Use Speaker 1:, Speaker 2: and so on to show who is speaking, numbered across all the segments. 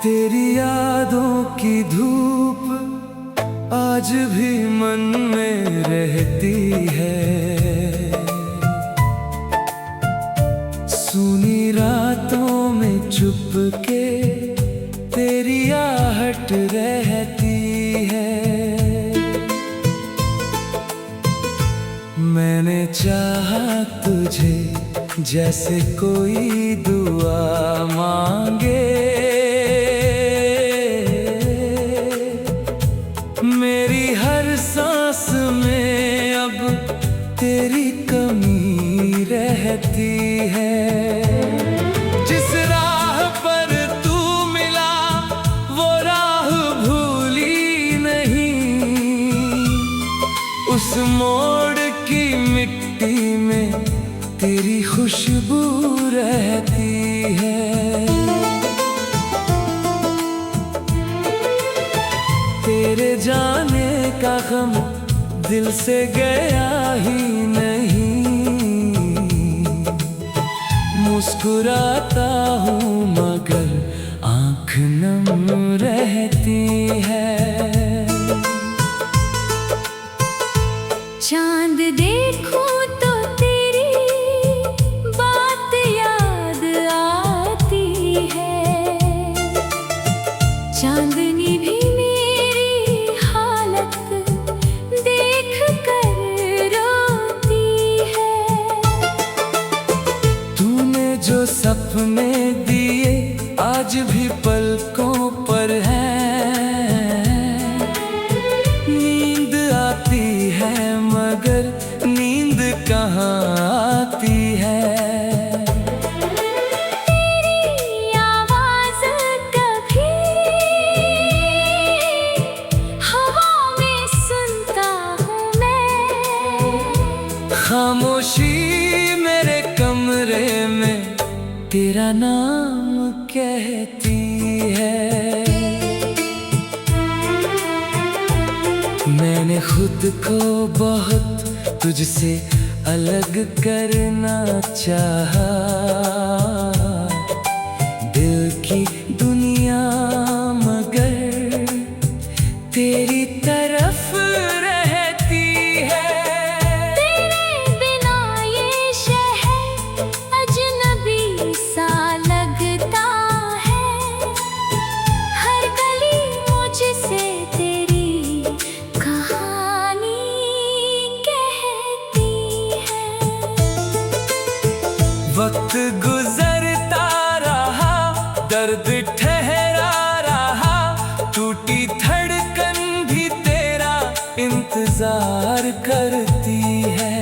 Speaker 1: तेरी यादों की धूप आज भी मन में रहती है। सूनी रातों में चुपके तेरी आहट रहती है। मैंने चाहा तुझे जैसे कोई दुआ मांगे। मेरी हर सांस में अब तेरी कमी रहती है। जिस राह पर तू मिला वो राह भूली नहीं। उस मोड़ की मिट्टी में तेरी खुशबू रहती है। तेरे जाने का गम दिल से गया ही नहीं। मुस्कुराता हूँ मगर आँख नम रहती है।
Speaker 2: चांद देखूं तो तेरी बात याद आती है। चांदनी भी मेरी हालत देख कर रोती है।
Speaker 1: तूने जो सपने दिए आज भी पलकों पर हैं। नींद आती है मगर नींद कहाँ आती है।
Speaker 2: तेरी आवाज़ कभी हवा में सुनता हूँ मैं।
Speaker 1: खामोशी मेरे कमरे में तेरा नाम कहती है। मैंने खुद को बहुत तुझसे अलग करना चाहा। दिल की दुनिया मगर तेरी तरफ रहती है।
Speaker 2: तेरे बिना ये शहर अजनबी सा लगता है। हर गली मुझसे तेरी कहानी कहती है।
Speaker 1: वक्त गुजरता रहा दर्द ठहरा रहा। टूटी धड़कन भी तेरा इंतजार करती है।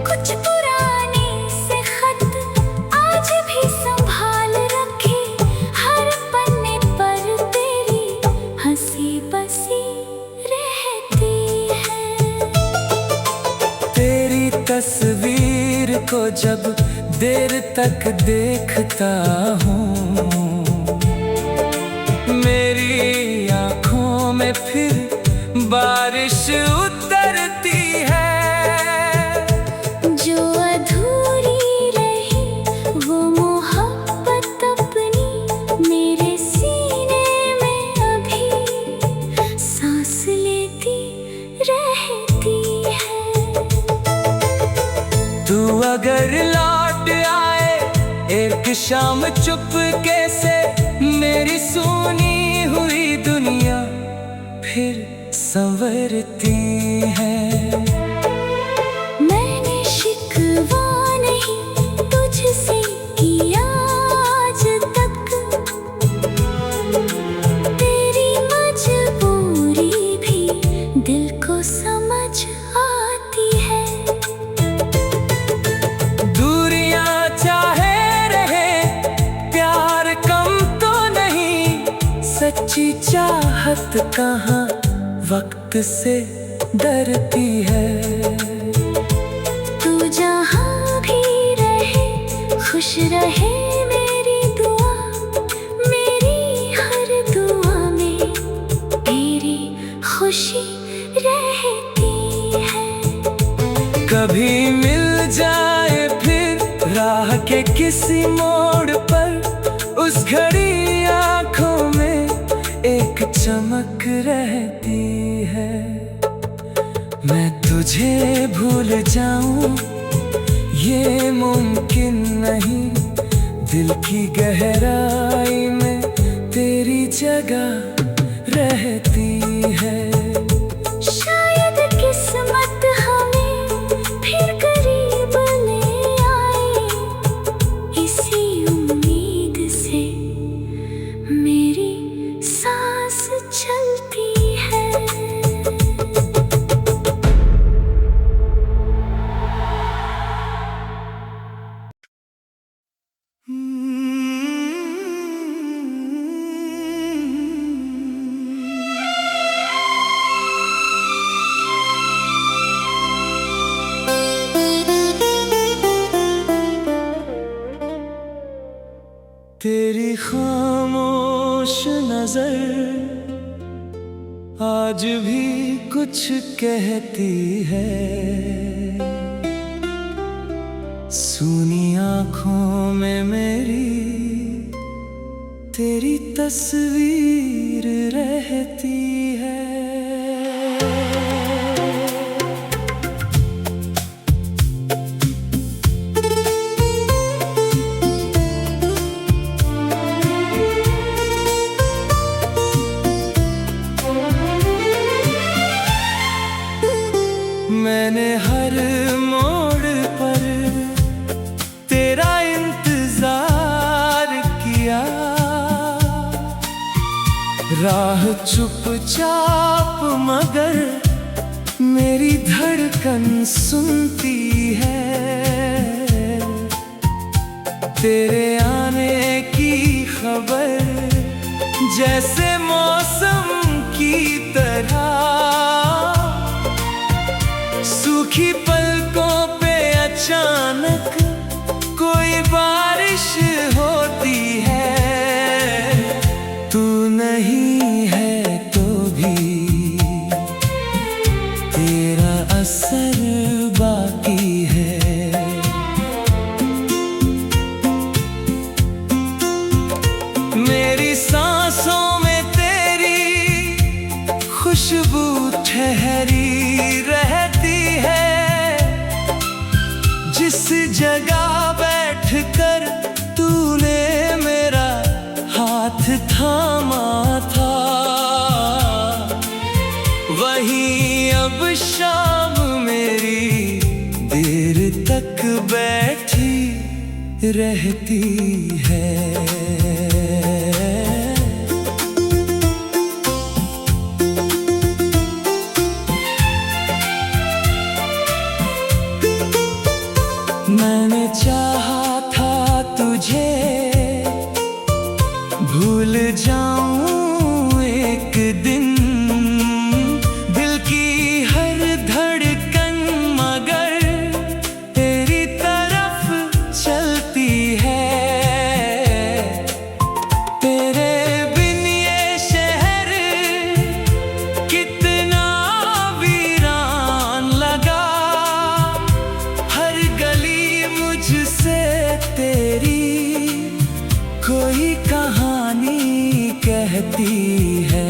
Speaker 2: कुछ पुराने से खत आज भी संभाल रखे। हर पन्ने पर तेरी हंसी बसी रहती है।
Speaker 1: तेरी तस्वीर को जब देर तक देखता हूँ मेरी आँखों में फिर बारिश उतरती है।
Speaker 2: जो अधूरी रही वो मोहब्बत अपनी मेरे सीने में अभी सांस लेती रहती है।
Speaker 1: तू अगर लौट आए एक शाम चुपके से मेरी सुनी हुई दुनिया फिर संवरती है।
Speaker 2: मैंने शिकवा नहीं तुझसे किया आज तक। तेरी मजबूरी भी दिल को समझ आती है।
Speaker 1: दूरियां चाहे रहे प्यार कम तो नहीं। सच्ची चाहत कहाँ वक्त से डरती है।
Speaker 2: तू जहाँ भी रहे खुश रहे मेरी दुआ। मेरी हर दुआ में तेरी खुशी रहती है।
Speaker 1: कभी मिल जाए फिर राह के किसी मोड़ पर उस घड़ी आंखों में एक चमक रहती है। मैं तुझे भूल जाऊं ये मुमकिन नहीं, दिल की गहराई में तेरी जगह रहती है।
Speaker 2: शायद किस्मत हमें फिर करीब ले आए, इसी उम्मीद से मेरी सांस चलती है।
Speaker 1: तेरी खामोश नजर आज भी कुछ कहती है। सूनी आंखों में मेरी तेरी तस्वीर रहती है। मैंने हर मोड़ पर तेरा इंतजार किया, राह चुपचाप मगर मेरी धड़कन सुनती है। तेरे आने की खबर जैसे मौसम की तरह सूखी पलकों पे अचानक कोई बारिश होती है। तू नहीं है तो भी तेरा असर बाकी है। मेरी सांसों में तेरी खुशबू ठहरी रहती है। जिस जगह बैठकर तूने मेरा हाथ थामा था, वहीं अब शाम मेरी देर तक बैठी रहती है। मैंने चाहा था तुझे भूल जाऊं एक दिन, दिल की हर धड़कन मगर तेरी तरफ चलती है। तेरे बिन ये शहर कितना वीरान लगा, हर गली मुझसे तेरी कोई कहानी कहती है।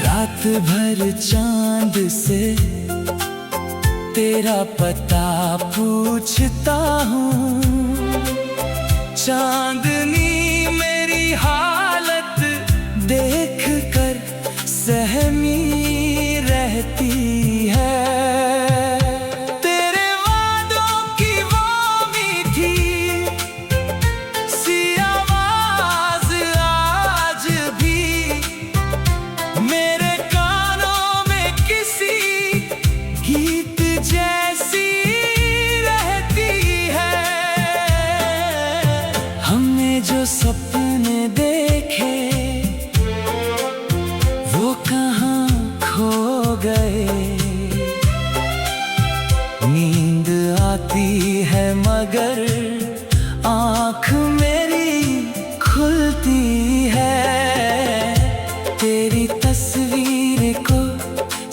Speaker 1: रात भर चांद से तेरा पता पूछता हूँ, चांदनी मेरी हालत देख कर सहमी रहती है। तेरे वादों की वो मीठी सी आवाज आज भी मेरे कानों में किसी गीत जैसी रहती है। हमने जो सपने देखे वो कहाँ खो गए। नींद आती है मगर आँख मेरी खुलती है। तेरी तस्वीर को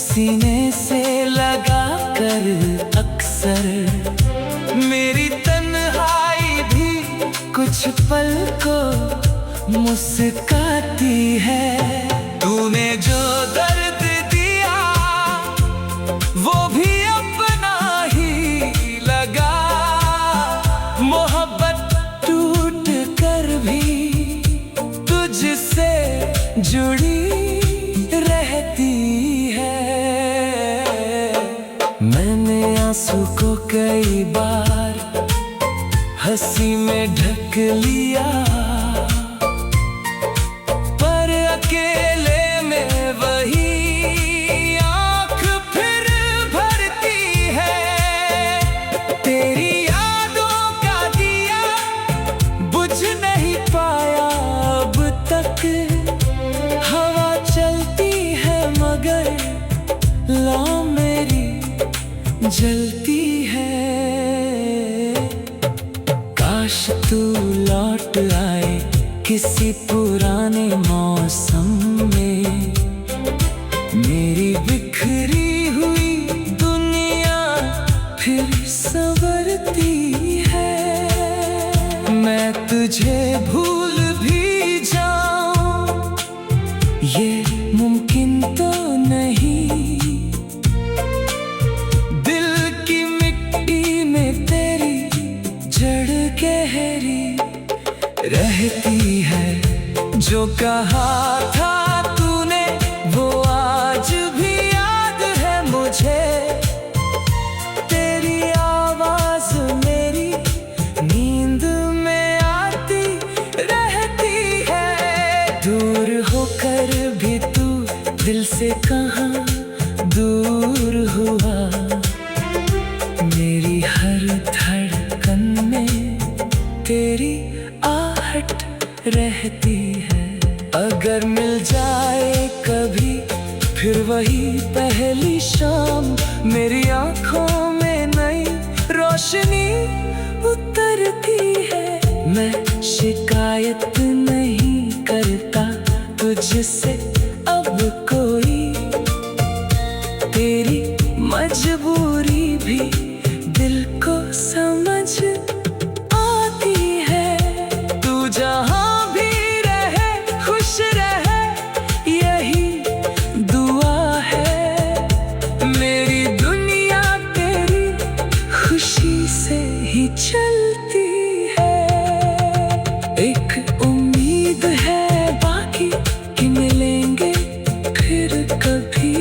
Speaker 1: सीने से लगा कर अक्सर मेरी तन्हाई भी कुछ पल को मुस्काती है। तूने जो दर्द दिया वो भी अपना ही लगा। मोहब्बत टूट कर भी तुझसे जुड़ी रहती है। मैंने आंसू को कई बार हंसी में ढक लिया, पर अकेले में वही आँख फिर भरती है। तेरी यादों का दिया बुझ नहीं पाया अब तक। हवा चलती है मगर लौ मेरी जलती है। काश तू लौट आए किसी पुराने मौसम में। मेरी बिखरी हुई दुनिया फिर संवरती है। मैं तुझे भूल भी जाऊं ये मुमकिन तो नहीं। दिल की मिट्टी में तेरी जड़ गहरी रहती है। जो कहा था तूने वो आज भी याद है मुझे। तेरी आवाज मेरी नींद में आती रहती है। दूर होकर भी तू दिल से कहाँ दूर हुआ। मेरी हर धड़कन में तेरी आहट रहती है। अगर मिल जाए कभी फिर वही पहली शाम, मेरी आंखों में नई रोशनी उतरती है। मैं शिकायत नहीं करता तुझसे अब कोई। तेरी मजबूरी भी दिल को समझ आती है। तू जहाँ भी रहे खुश रहे यही दुआ है। मेरी दुनिया तेरी खुशी से ही चलती है। एक उम्मीद है बाकी कि मिलेंगे फिर कभी।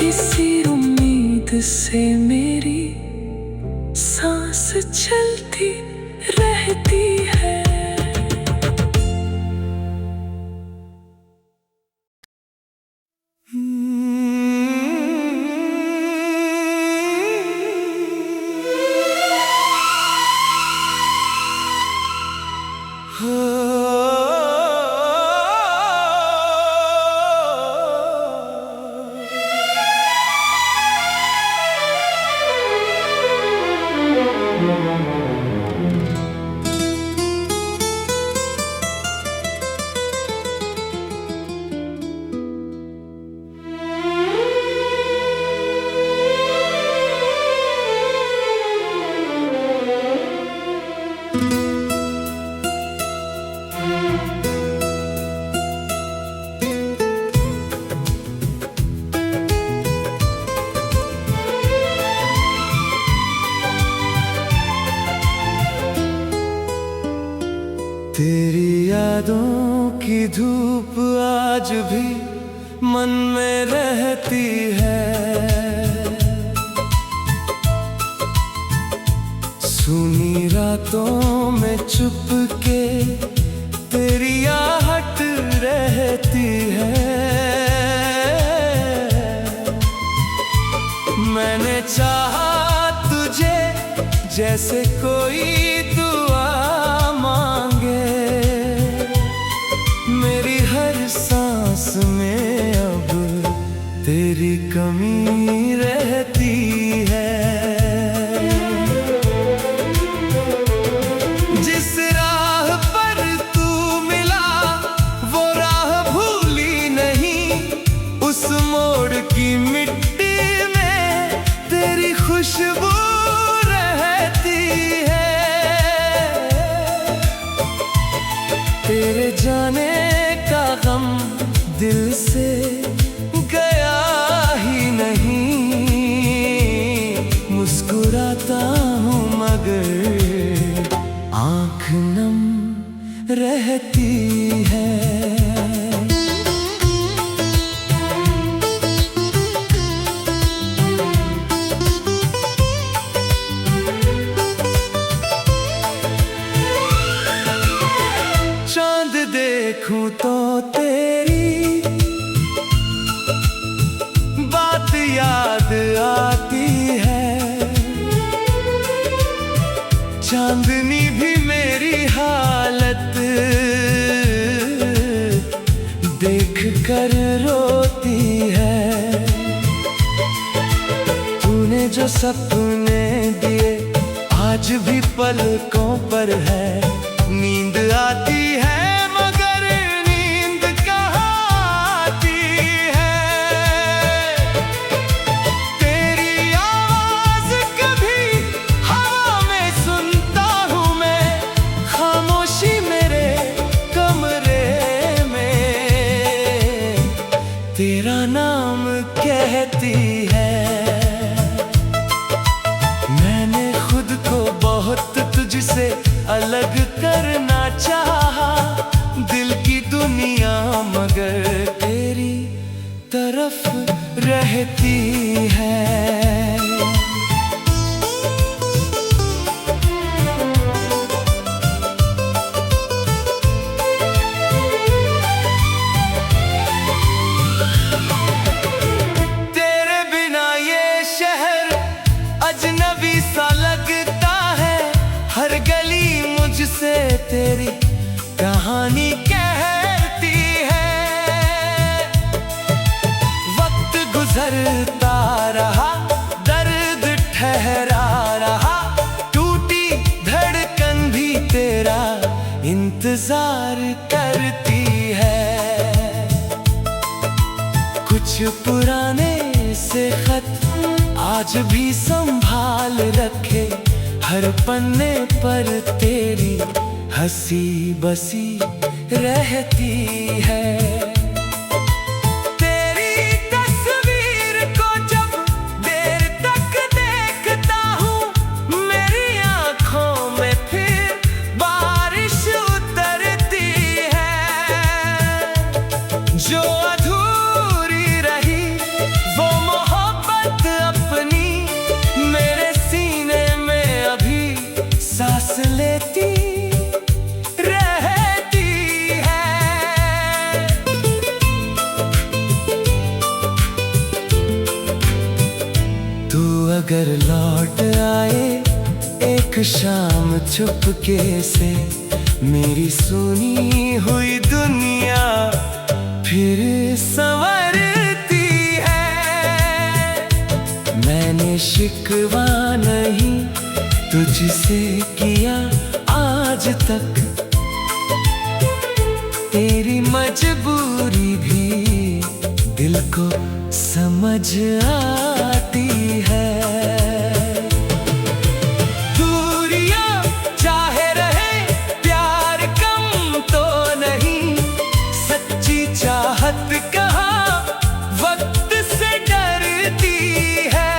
Speaker 1: इसी उम्मीद से मेरी सांस चलती रहती है। तेरी यादों की धूप आज भी मन में रहती है। सूनी रातों में चुपके तेरी आहट रहती है। मैंने चाहा तुझे जैसे कोई दुआ मांगे। मेरी हर सांस में अब तेरी कमी रहती है। जिस राह पर तू मिला वो राह भूली नहीं। उस मोड़ की मिट्टी में तेरी खुशबू रहती है। रहती है। चांद देखूं तो तेरी बात याद आती है, चांदनी भी मेरी हालत देख कर रोती है। तूने जो सपने दिए आज भी पलकों पर है, नींद आती है मगर नींद कहाँ आती है। तेरी आवाज कभी हवा में सुनता हूँ मैं, खामोशी मेरे कमरे में तेरा नाम कहती है। मैंने खुद को बहुत तुझसे अलग करना चाहा, दिल की दुनिया मगर तेरी तरफ रहती है। तेरे बिना ये शहर अजनबी सा लगता है, हर गली मुझसे तेरी कहानी कहती है। वक्त गुजरता रहा, दर्द ठहरा रहा, टूटी धड़कन भी तेरा इंतजार करती है। कुछ पुराने से खत आज भी संभाल रखे, हर पन्ने पर तेरी हंसी बसी रहती है। तेरी तस्वीर को जब देर तक देखता हूँ, मेरी आँखों में फिर बारिश उतरती है। जो अधूरी रही वो मोहब्बत अपनी मेरे सीने में अभी सांस लेती रहती है। तू अगर लौट आए एक शाम चुपके से, मेरी सुनी हुई दुनिया फिर संवरती है। मैंने शिकवा नहीं तुझसे किया आज तक, तेरी मजबूरी भी दिल को समझ आती है। दूरियां चाहे रहे प्यार कम तो नहीं, सच्ची चाहत कहाँ वक्त से डरती है।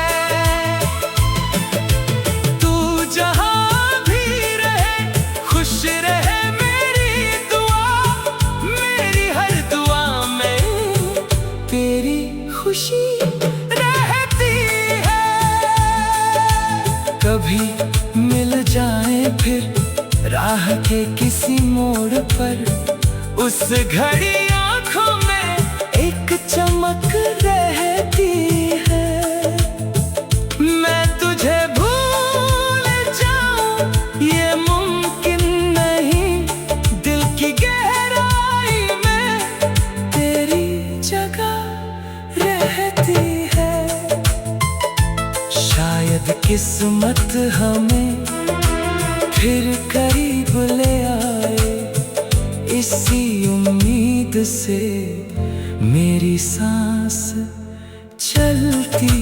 Speaker 1: तू जहाँ भी रहे खुश रहे मेरी दुआ, मेरी हर दुआ में तेरी खुशी रहती है। कभी मिल जाए फिर राह के किसी मोड़ पर, उस घड़ी आँखों में एक चमक रहती है। मैं तुझे भूल जाऊं ये मुमकिन नहीं, दिल की गहराई में तेरी जगह रहती है। शायद किस्मत हमें फिर करीब ले आए, इसी उम्मीद से मेरी सांस चलती